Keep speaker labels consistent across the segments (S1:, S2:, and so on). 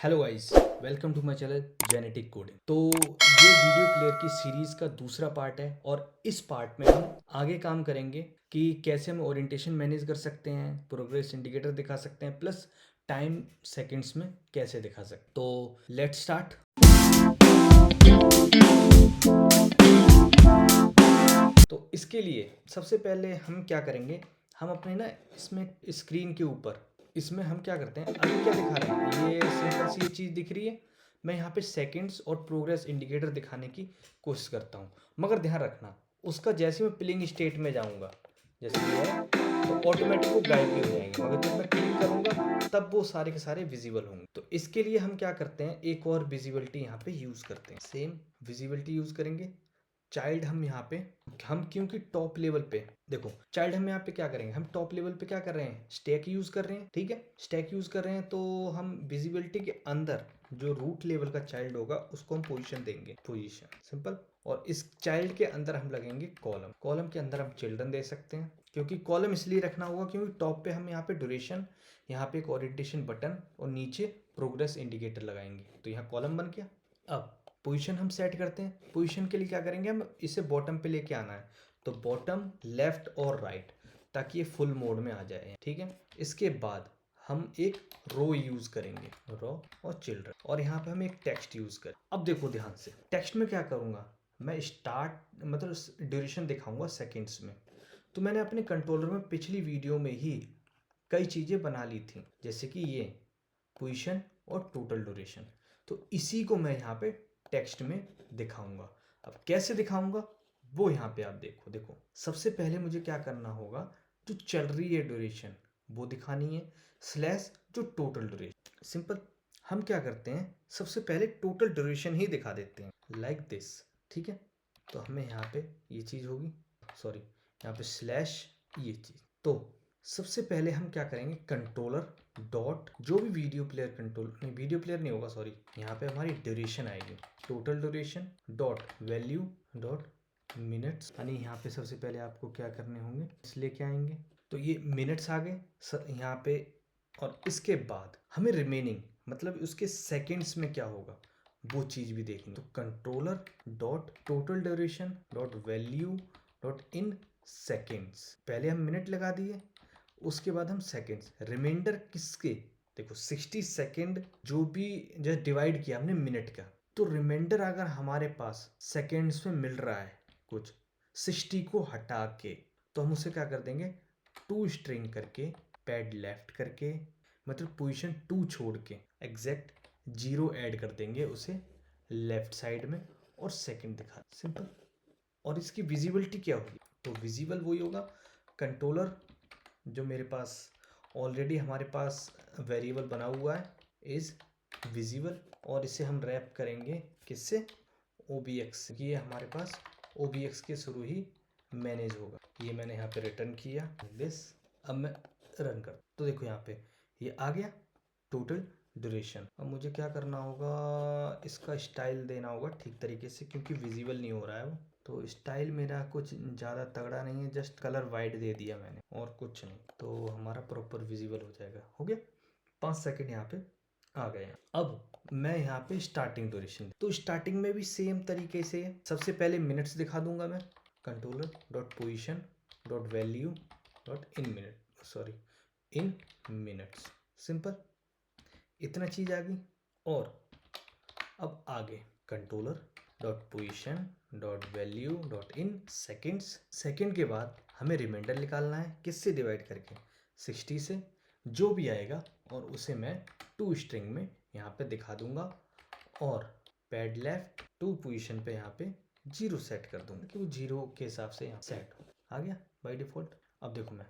S1: Hello guys, welcome to my channel genetic coding. तो ये video player की series का दूसरा पार्ट है और इस पार्ट में हम आगे काम करेंगे कि कैसे हम ओरिएंटेशन मैनेज कर सकते हैं, प्रोग्रेस इंडिकेटर दिखा सकते हैं, प्लस टाइम सेकंड्स में कैसे दिखा सकते। तो लेट्स स्टार्ट। तो इसके लिए सबसे पहले हम क्या करेंगे, हम अपने ना इसमें स्क्रीन के ऊपर इसमें हम क्या करते हैं, अभी क्या दिखा रहे हैं, ये सिंपल सी चीज़ दिख रही है। मैं यहाँ पे सेकंड्स और प्रोग्रेस इंडिकेटर दिखाने की कोशिश करता हूँ, मगर ध्यान रखना उसका जैसे मैं प्लेइंग स्टेट में जाऊँगा, जैसे ये है, तो ऑटोमेटिक वो गायब भी हो जाएंगे, मगर जब मैं क्लिक करूँगा तब वो सारे के सारे विजिबल होंगे। तो इसके लिए हम क्या करते हैं, एक और विजिबिलिटी यहाँ पे यूज़ करते हैं, सेम विजिबिलिटी यूज़ करेंगे। चाइल्ड हम यहाँ पे हम क्योंकि टॉप लेवल पे देखो, चाइल्ड हम यहाँ पे क्या करेंगे, हम टॉप लेवल पे क्या कर रहे हैं, स्टैक यूज कर रहे हैं। ठीक है, स्टैक यूज कर रहे हैं, तो हम विजिबिलिटी के अंदर जो रूट लेवल का चाइल्ड होगा उसको हम पोजीशन देंगे, पोजीशन सिंपल। और इस चाइल्ड के अंदर हम लगेंगे कॉलम, कॉलम के अंदर हम चिल्ड्रन दे सकते हैं, क्योंकि कॉलम इसलिए रखना होगा क्योंकि टॉप पे हम यहाँ पे ड्यूरेशन, यहाँ पे एक ओरिएंटेशन बटन और नीचे प्रोग्रेस इंडिकेटर लगाएंगे, तो यहाँ कॉलम बन गया। अब पोजीशन हम सेट करते हैं। पोजीशन के लिए क्या करेंगे, हम इसे बॉटम पे लेके आना है, तो बॉटम, लेफ्ट और राइट, ताकि ये फुल मोड में आ जाए। ठीक है, इसके बाद हम एक रो यूज करेंगे, रो और चिल्ड्रन, और यहाँ पे हम एक टेक्स्ट यूज करें। अब देखो ध्यान से, टेक्स्ट में क्या करूँगा, मैं स्टार्ट मतलब ड्यूरेशन दिखाऊंगा सेकेंड्स में। तो मैंने अपने कंट्रोलर में पिछली वीडियो में ही कई चीज़ें बना ली थी, जैसे कि ये पोजीशन और टोटल ड्यूरेशन। तो इसी को मैं यहाँ पे टेक्स्ट में दिखाऊंगा। अब कैसे दिखाऊंगा वो यहाँ पे आप देखो। देखो सबसे पहले मुझे क्या करना होगा, जो चल रही है ड्यूरेशन वो दिखानी है, स्लैश जो टोटल ड्यूरेशन। सिंपल, हम क्या करते हैं, सबसे पहले टोटल ड्यूरेशन ही दिखा देते हैं, लाइक दिस। ठीक है, तो हमें यहाँ पे ये चीज़ होगी, सॉरी यहाँ पे स्लैश ये चीज़। तो सबसे पहले हम क्या करेंगे, कंट्रोलर डॉट जो भी वीडियो प्लेयर, कंट्रोल नहीं, वीडियो प्लेयर नहीं होगा, सॉरी, यहाँ पे हमारी ड्यूरेशन आएगी, total duration dot value dot minutes, यानी यहाँ पे सबसे पहले आपको क्या करने होंगे, इसलिए क्या आएंगे, तो ये मिनट्स आ गए यहाँ पे। और इसके बाद हमें रिमेनिंग मतलब उसके सेकंड्स में क्या होगा वो चीज़ भी देखनी। तो controller dot total duration dot value dot in seconds, पहले हम मिनट लगा दिए, उसके बाद हम सेकेंड्स, रिमाइंडर किसके, देखो 60 सेकेंड जो भी जस्ट डिवाइड किया हमने मिनट का, तो रिमाइंडर अगर हमारे पास सेकेंड्स में मिल रहा है कुछ 60 को हटा के, तो हम उसे क्या कर देंगे, टू स्ट्रिंग करके, पैड लेफ्ट करके, मतलब पोजीशन 2 छोड़ के एग्जैक्ट 0 ऐड कर देंगे उसे लेफ्ट साइड में, और सेकंड दिखा, सिंपल। और इसकी विजिबिलिटी क्या होगी, तो विजिबल वही होगा, कंट्रोलर जो मेरे पास ऑलरेडी हमारे पास वेरिएबल बना हुआ है इज विजिबल, और इसे हम रैप करेंगे किससे, OBX, ये हमारे पास OBX के थ्रू ही मैनेज होगा। ये मैंने यहाँ पे रिटर्न किया दिस, अब मैं रन कर, तो देखो यहाँ पे ये आ गया टोटल ड्यूरेशन। अब मुझे क्या करना होगा, इसका स्टाइल देना होगा ठीक तरीके से, क्योंकि विजिबल नहीं हो रहा है वो। तो स्टाइल मेरा कुछ ज़्यादा तगड़ा नहीं है, जस्ट कलर वाइट दे दिया मैंने और कुछ नहीं, तो हमारा प्रॉपर विजिबल हो जाएगा। हो गया, 5 सेकंड यहाँ पे आ गए हैं। अब मैं यहाँ पे स्टार्टिंग ड्यूरेशन, तो स्टार्टिंग में भी सेम तरीके से सबसे पहले मिनट्स दिखा दूंगा मैं, controller dot position dot value dot in minute, sorry in minutes, simple, इतना चीज़ आ गई। और अब आगे controller dot position dot value dot in seconds, second के बाद हमें रिमाइंडर निकालना है, किससे डिवाइड करके, 60 से, जो भी आएगा, और उसे मैं टू स्ट्रिंग में यहाँ पे दिखा दूंगा, और पैड लेफ्ट टू पोजीशन पे यहाँ पे 0 सेट कर दूंगा कि वो 0 के हिसाब से यहाँ सेट हो, आ गया बाय डिफॉल्ट। अब देखो मैं,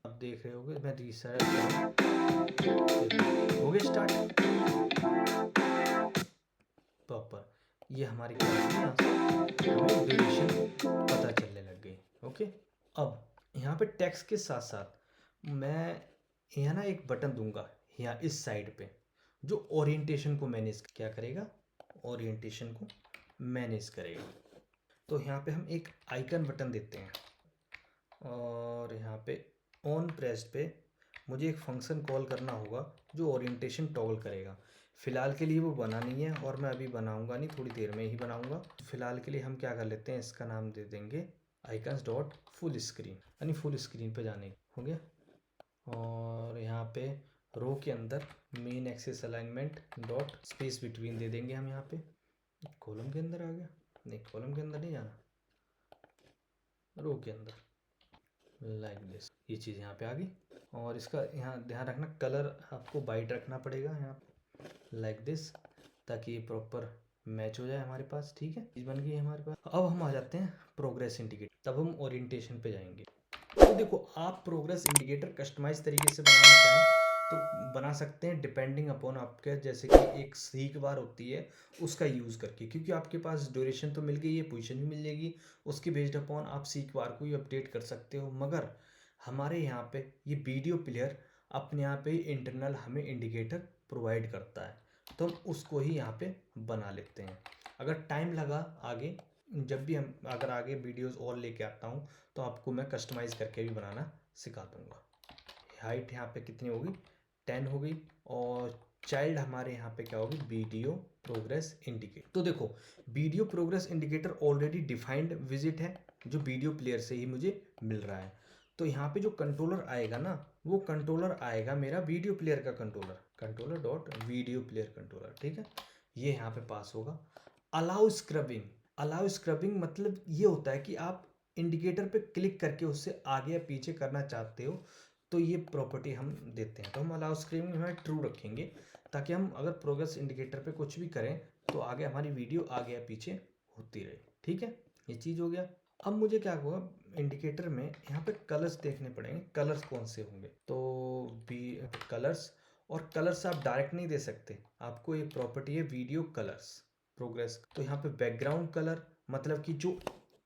S1: अब देख रहे होगे मैं रीसेट हो गया स्टार्ट प्रॉपर, ये हमारी क्या होगी, यहाँ से हमें ड्यूरेशन पता चलने लग गई। ओके, अब यहाँ पे टेक्स्ट के साथ साथ मैं यहाँ ना एक बटन दूंगा यहाँ इस साइड पे, जो ओरिएंटेशन को मैनेज क्या करेगा, ओरिएंटेशन को मैनेज करेगा। तो यहाँ पे हम एक आइकन बटन देते हैं, और यहाँ पे ऑन प्रेस पे मुझे एक फंक्शन कॉल करना होगा जो ओरिएंटेशन टॉगल करेगा। फ़िलहाल के लिए वो बना नहीं है और मैं अभी बनाऊंगा नहीं, थोड़ी देर में ही बनाऊंगा। फ़िलहाल के लिए हम क्या कर लेते हैं, इसका नाम दे देंगे आइकन्स डॉट फुल स्क्रीन, यानी फुल स्क्रीन पे जाने हो गया। और यहाँ पे रो के अंदर main axis alignment dot space between दे देंगे हम यहाँ पे। कॉलम के अंदर आ गया, नहीं कॉलम के अंदर नहीं जाना, रो के अंदर लाइक दिस, ये चीज़ यहाँ पे आ गई। और इसका यहाँ ध्यान रखना, कलर आपको वाइट रखना पड़ेगा यहाँ लाइक दिस, ताकि ये प्रॉपर मैच हो जाए हमारे पास। ठीक है, चीज़ बन गई है हमारे पास। अब हम आ जाते हैं प्रोग्रेस इंडिकेटर, तब हम ओरिएंटेशन पे जाएंगे। तो देखो, आप प्रोग्रेस इंडिकेटर कस्टमाइज तरीके से बनाना चाहें तो बना सकते हैं, डिपेंडिंग अपॉन आपके, जैसे कि एक सीख बार होती है उसका यूज़ करके, क्योंकि आपके पास ड्यूरेशन तो मिल गई है, पोजीशन भी मिल जाएगी, उसके बेस्ड अपॉन आप सीख बार को ही अपडेट कर सकते हो। मगर हमारे यहाँ पे ये वीडियो प्लेयर अपने यहाँ पे इंटरनल हमें इंडिकेटर प्रोवाइड करता है, तो हम उसको ही यहाँ पे बना लेते हैं। अगर टाइम लगा आगे, जब भी हम अगर आगे वीडियोस और लेके आता हूँ तो आपको मैं कस्टमाइज़ करके भी बनाना सिखा दूँगा। हाइट यहाँ पे कितनी होगी, 10 हो गई। और चाइल्ड हमारे यहाँ पे क्या होगी, वीडियो प्रोग्रेस इंडिकेटर। तो देखो, video progress indicator already defined visit है, जो वीडियो प्लेयर से ही मुझे मिल रहा है। तो यहाँ पे जो कंट्रोलर आएगा ना, वो कंट्रोलर आएगा मेरा वीडियो प्लेयर का controller, controller dot video player controller. ठीक है, ये यहाँ पे पास होगा। अलाउ स्क्रबिंग, अलाउ स्क्रबिंग मतलब ये होता है कि आप इंडिकेटर पे क्लिक करके उससे आगे या पीछे करना चाहते हो, तो ये प्रॉपर्टी हम देते हैं। तो हम अलाउ स्क्रबिंग में ट्रू रखेंगे, ताकि हम अगर प्रोग्रेस इंडिकेटर पे कुछ भी करें तो आगे हमारी वीडियो आगे या पीछे होती रहे। ठीक है, ये चीज़ हो गया। अब मुझे क्या होगा, इंडिकेटर में यहाँ पे कलर्स देखने पड़ेंगे, कलर्स कौन से होंगे। तो बी कलर्स, और कलर्स आप डायरेक्ट नहीं दे सकते, आपको एक प्रॉपर्टी है वीडियो कलर्स प्रोग्रेस। तो यहाँ पे बैकग्राउंड कलर, मतलब कि जो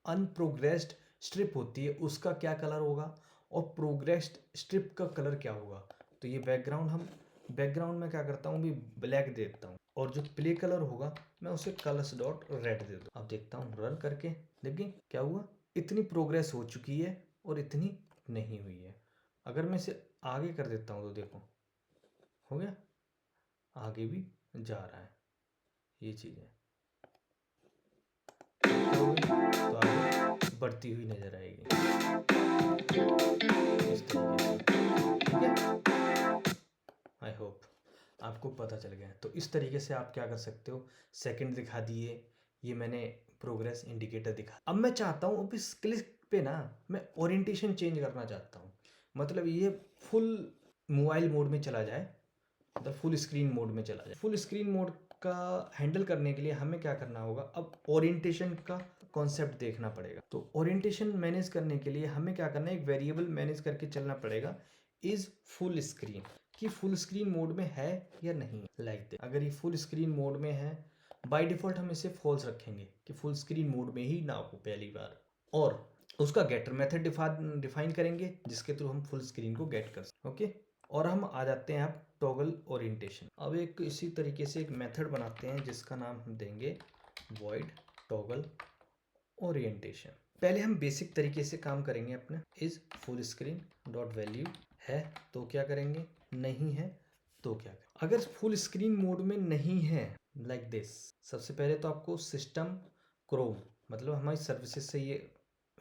S1: अनप्रोग्रेस्ड स्ट्रिप होती है उसका क्या कलर होगा, और प्रोग्रेस्ड स्ट्रिप का कलर क्या होगा। तो ये बैकग्राउंड, हम बैकग्राउंड में क्या करता हूँ भी ब्लैक दे देता हूँ, और जो प्ले कलर होगा मैं उसे कलर्स डॉट रेड दे दूँ। अब देखता हूँ रन करके, देखिए क्या हुआ, इतनी प्रोग्रेस हो चुकी है और इतनी नहीं हुई है। अगर मैं इसे आगे कर देता हूँ तो देखो हो गया, आगे भी जा रहा है, ये चीज़ है। तो आगे बढ़ती हुई नजर आएगी इस तरीके से। ठीक है, आई होप आपको पता चल गया। तो इस तरीके से आप क्या कर सकते हो, सेकंड दिखा दिए, ये मैंने प्रोग्रेस इंडिकेटर दिखा। अब मैं चाहता हूँ अब इस क्लिक पे ना मैं ओरिएंटेशन चेंज करना चाहता हूँ, मतलब ये फुल मोबाइल मोड में चला जाए, मतलब फुल स्क्रीन मोड में चला जाए। फुल स्क्रीन मोड का हैंडल करने के लिए हमें क्या करना होगा, अब ओरिएंटेशन का कॉन्सेप्ट देखना पड़ेगा। तो ओरिएंटेशन मैनेज करने के लिए हमें क्या करना है, एक वेरिएबल मैनेज करके चलना पड़ेगा, इज फुल स्क्रीन, कि फुल स्क्रीन मोड में है या नहीं। लाइक दैट, अगर ये फुल स्क्रीन मोड में है, बाय डिफॉल्ट हम इसे फॉल्स रखेंगे कि फुल स्क्रीन मोड में ही ना हो पहली बार। और उसका गेटर मेथड डिफाइन करेंगे, जिसके थ्रू हम फुल स्क्रीन को गेट कर सकते। ओके, और हम आ जाते हैं अब टॉगल ओरिएंटेशन। अब एक इसी तरीके से एक मेथड बनाते हैं जिसका नाम हम देंगे वॉइड टॉगल ओरिएंटेशन। पहले हम बेसिक तरीके से काम करेंगे अपने, is full screen dot value है तो क्या करेंगे, नहीं है तो क्या करेंगे। अगर फुल स्क्रीन मोड में नहीं है, लाइक दिस, सबसे पहले तो आपको सिस्टम क्रोम, मतलब हमारी सर्विसेज से ये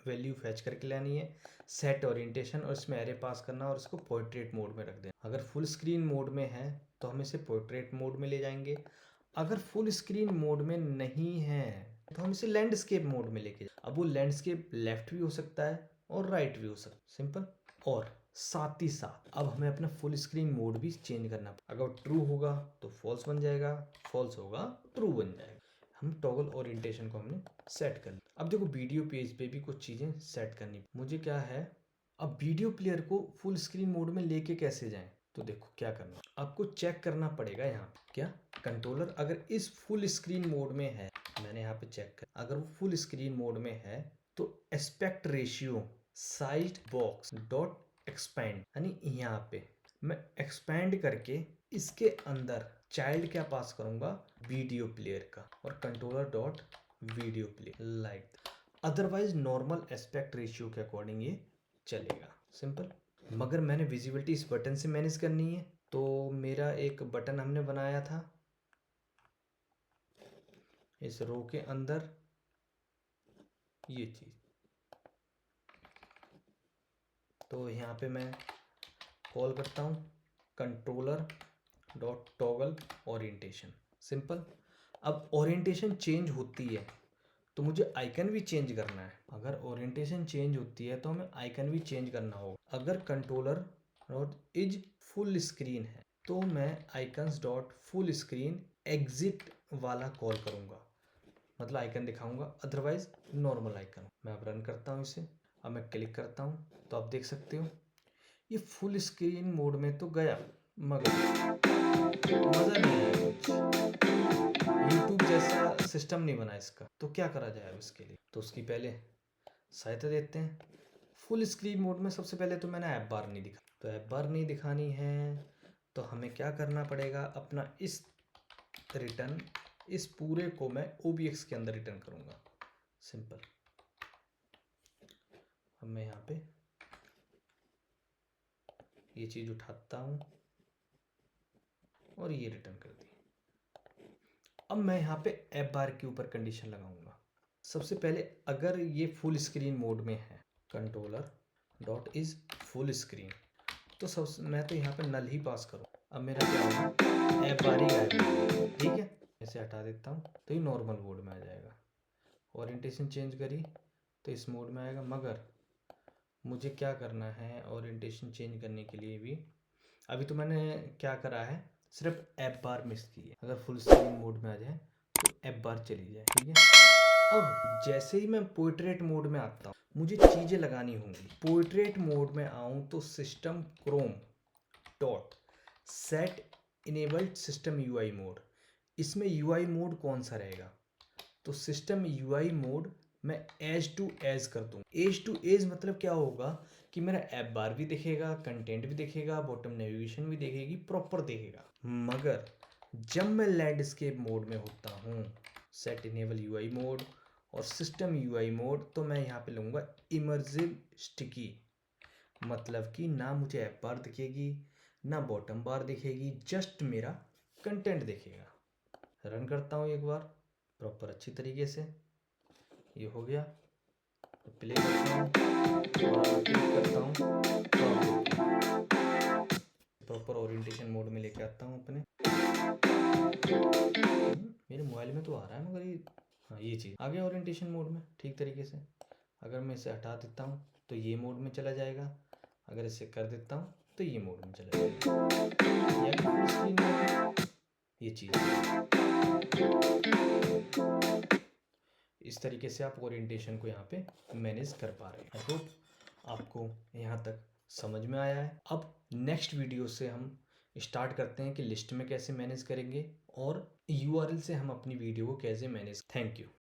S1: वैल्यू फैच करके लानी है, सेट ओरिएंटेशन, और इसमें एरे पास करना और इसको पोर्ट्रेट मोड में रख देना। अगर फुल स्क्रीन मोड में है तो हम इसे पोर्ट्रेट मोड में ले जाएंगे। अगर फुल स्क्रीन मोड में नहीं है तो हम इसे लैंडस्केप मोड में लेके, अब वो लैंडस्केप लेफ्ट भी हो सकता है और राइट भी हो सकता है, सिंपल। और साथ ही साथ अब हमें अपना फुल स्क्रीन मोड भी चेंज करना, अगर ट्रू होगा तो फॉल्स बन जाएगा, फॉल्स होगा ट्रू बन जाएगा। हम टॉगल ओरिएंटेशन को हमने सेट कर लिया। अब देखो वीडियो पेज पे भी कुछ चीज़ें सेट करनी, मुझे क्या है, अब वीडियो प्लेयर को फुल स्क्रीन मोड में लेके कैसे जाएं। तो देखो क्या करना, आपको चेक करना पड़ेगा यहाँ पे, क्या कंट्रोलर अगर इस फुल स्क्रीन मोड में है, मैंने यहाँ पे चेक कर, अगर वो फुल स्क्रीन मोड में है तो aspect ratio size box dot expand, यानी यहाँ पे मैं एक्सपैंड करके इसके अंदर चाइल्ड क्या पास करूंगा, वीडियो प्लेयर का, और controller dot video play like. Otherwise normal aspect ratio के अकॉर्डिंग ये चलेगा, सिंपल। मगर मैंने विजिबिलिटी इस बटन से मैनेज करनी है, तो मेरा एक बटन हमने बनाया था इस रो के अंदर, ये चीज़। तो यहाँ पे मैं कॉल करता हूँ controller dot toggle orientation, simple. अब ओरिएंटेशन चेंज होती है तो मुझे आइकन भी चेंज करना है। अगर ओरिएंटेशन चेंज होती है तो हमें आइकन भी चेंज करना होगा। अगर controller dot is full screen है तो मैं icons dot full screen exit वाला कॉल करूँगा, मतलब आइकन दिखाऊंगा, अदरवाइज नॉर्मल आइकन। मैं अब रन करता हूँ इसे। अब मैं क्लिक करता हूँ तो आप देख सकते हो ये फुल स्क्रीन मोड में तो गया, मगर मज़ा नहीं आया कुछ। यूट्यूब जैसा सिस्टम नहीं बना इसका। तो क्या करा जाए अब इसके लिए? तो उसकी पहले सहायता देते हैं। फुल स्क्रीन मोड में सबसे पहले तो मैंने ऐप बार नहीं दिखा, तो ऐप बार नहीं दिखानी है तो हमें क्या करना पड़ेगा, अपना इस रिटर्न, इस पूरे को मैं OBX के अंदर रिटर्न करूँगा, सिंपल। अब मैं यहाँ पे ये चीज़ उठाता हूँ और ये रिटर्न कर दी। अब मैं यहाँ पे ऐप बार के ऊपर कंडीशन लगाऊंगा। सबसे पहले अगर ये फुल स्क्रीन मोड में है, controller dot is full screen, तो मैं तो यहाँ पे नल ही पास करूँ। अब मेरा क्या होगा, ऐप बार ही गायब हो जाएगा, ठीक है। इसे हटा देता हूँ तो ये नॉर्मल मोड में आ जाएगा। ओरिएंटेशन चेंज करी तो इस मोड में आएगा, मगर मुझे क्या करना है ओरिएंटेशन चेंज करने के लिए भी, अभी तो मैंने क्या करा है, सिर्फ ऐप बार मिस की है। अगर फुल स्क्रीन मोड में आ जाए तो ऐप बार चली जाए, ठीक है। अब जैसे ही मैं पोर्ट्रेट मोड में आता हूँ मुझे चीज़ें लगानी होंगी। पोर्ट्रेट मोड में आऊँ तो system Chrome dot set enabled system UI mode, इसमें UI मोड कौन सा रहेगा, तो सिस्टम UI मोड मैं एज टू एज कर दूँ। एज टू एज मतलब क्या होगा कि मेरा ऐप बार भी दिखेगा, कंटेंट भी दिखेगा, बॉटम नेविगेशन भी दिखेगी, प्रॉपर दिखेगा। मगर जब मैं लैंडस्केप मोड में होता हूँ, सेट इनेबल UI मोड और सिस्टम UI मोड, तो मैं यहाँ पे लूँगा इमर्सिव स्टिकी, मतलब कि ना मुझे ऐप बार दिखेगी ना बॉटम बार दिखेगी, जस्ट मेरा कंटेंट दिखेगा। रन करता हूँ एक बार प्रॉपर अच्छी तरीके से, ये हो गया। प्ले करता हूँ और क्लिक करता हूँ प्रॉपर ओरिएंटेशन मोड में लेके आता हूँ अपने। मेरे मोबाइल में तो आ रहा है मगर ये, हाँ ये चीज़ आ गया ओरिएंटेशन मोड में ठीक तरीके से। अगर मैं इसे हटा देता हूँ तो ये मोड में चला जाएगा, अगर इसे कर देता हूँ तो ये मोड में चला जाएगा। ये फुल स्क्रीन मोड, ये चीज़ इस तरीके से आप ओरिएंटेशन को यहाँ पे मैनेज कर पा रहे हैं। आई होप आपको यहाँ तक समझ में आया है। अब नेक्स्ट वीडियो से हम स्टार्ट करते हैं कि लिस्ट में कैसे मैनेज करेंगे और URL से हम अपनी वीडियो को कैसे मैनेज। Thank you.